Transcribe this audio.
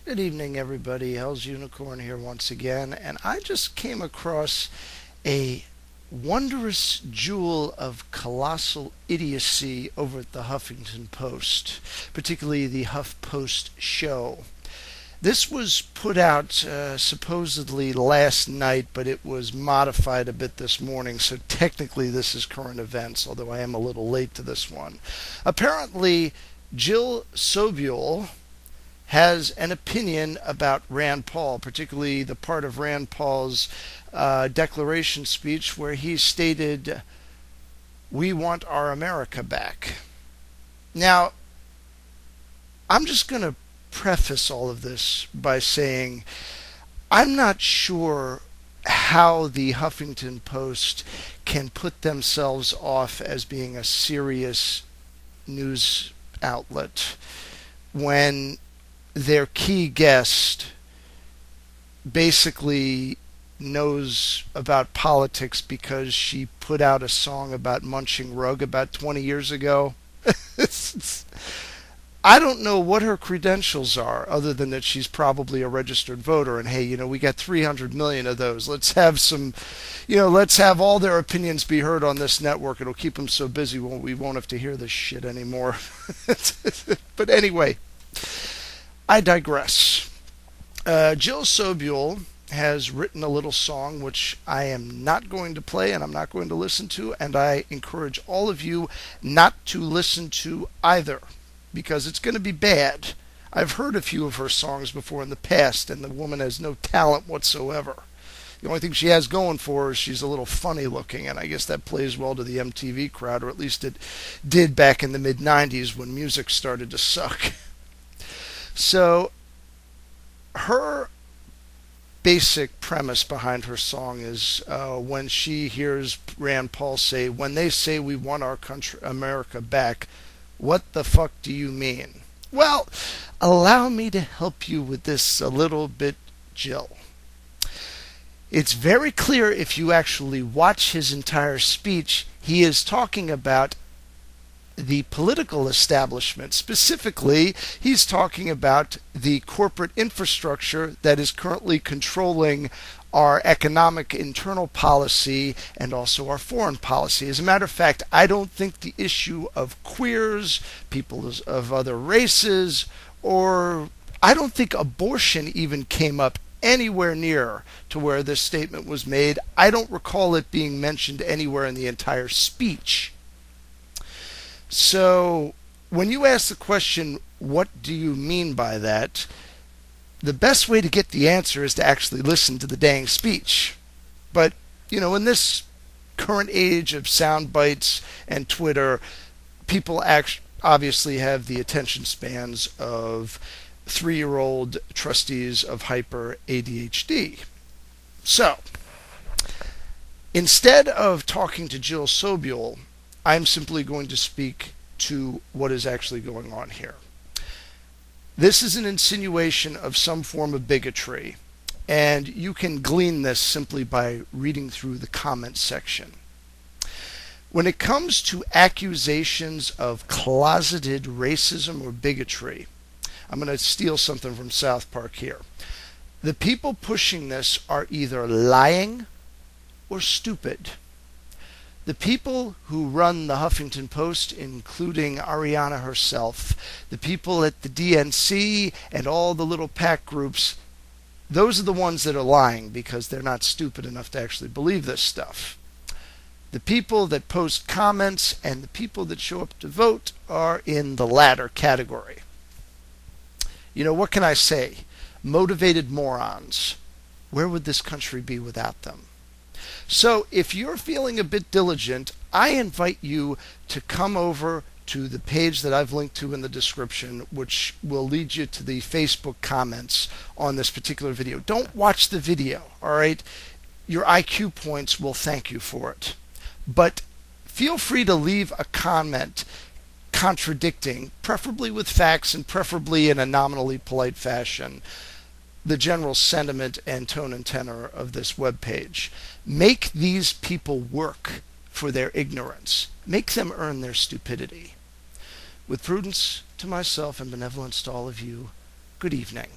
Good evening, everybody. Hell's Unicorn here once again, and I just came across a wondrous jewel of colossal idiocy over at the Huffington Post, particularly the Huff Post show. This was put out supposedly last night, but it was modified a bit this morning, so technically this is current events, although I am a little late to this one. Apparently, Jill Sobule has an opinion about Rand Paul, particularly the part of Rand Paul's declaration speech where he stated, "We want our America back." Now, I'm just going to preface all of this by saying I'm not sure how the Huffington Post can put themselves off as being a serious news outlet when their key guest basically knows about politics because she put out a song about munching rug about 20 years ago. I don't know what her credentials are other than that she's probably a registered voter and hey, we got 300 million of those. Let's have let's have all their opinions be heard on this network. It'll keep them so busy we won't have to hear this shit anymore. But anyway, I digress. Jill Sobule has written a little song which I am not going to play and I'm not going to listen to, and I encourage all of you not to listen to either because it's going to be bad. I've heard a few of her songs before in the past, and the woman has no talent whatsoever. The only thing she has going for her is she's a little funny looking, and I guess that plays well to the MTV crowd, or at least it did back in the mid 90s when music started to suck. So, her basic premise behind her song is when she hears Rand Paul say, "When they say we want our country, America back, what the fuck do you mean?" Well, allow me to help you with this a little bit, Jill. It's very clear if you actually watch his entire speech, he is talking about the political establishment. Specifically, he's talking about the corporate infrastructure that is currently controlling our economic internal policy and also our foreign policy. As a matter of fact, I don't think the issue of queers, people of other races, or I don't think abortion even came up anywhere near to where this statement was made. I don't recall it being mentioned anywhere in the entire speech. So, when you ask the question, what do you mean by that? The best way to get the answer is to actually listen to the dang speech. But, in this current age of sound bites and Twitter, people obviously have the attention spans of 3-year-old trustees of hyper ADHD. So, instead of talking to Jill Sobule, I'm simply going to speak to what is actually going on here. This is an insinuation of some form of bigotry, and you can glean this simply by reading through the comments section. When it comes to accusations of closeted racism or bigotry, I'm going to steal something from South Park here. The people pushing this are either lying or stupid. The people who run the Huffington Post, including Ariana herself, the people at the DNC, and all the little PAC groups, those are the ones that are lying because they're not stupid enough to actually believe this stuff. The people that post comments and the people that show up to vote are in the latter category. What can I say? Motivated morons. Where would this country be without them? So if you're feeling a bit diligent, I invite you to come over to the page that I've linked to in the description, which will lead you to the Facebook comments on this particular video. Don't watch the video, all right? Your IQ points will thank you for it. But feel free to leave a comment contradicting, preferably with facts and preferably in a nominally polite fashion, the general sentiment and tone and tenor of this webpage. Make these people work for their ignorance. Make them earn their stupidity. With prudence to myself and benevolence to all of you, good evening.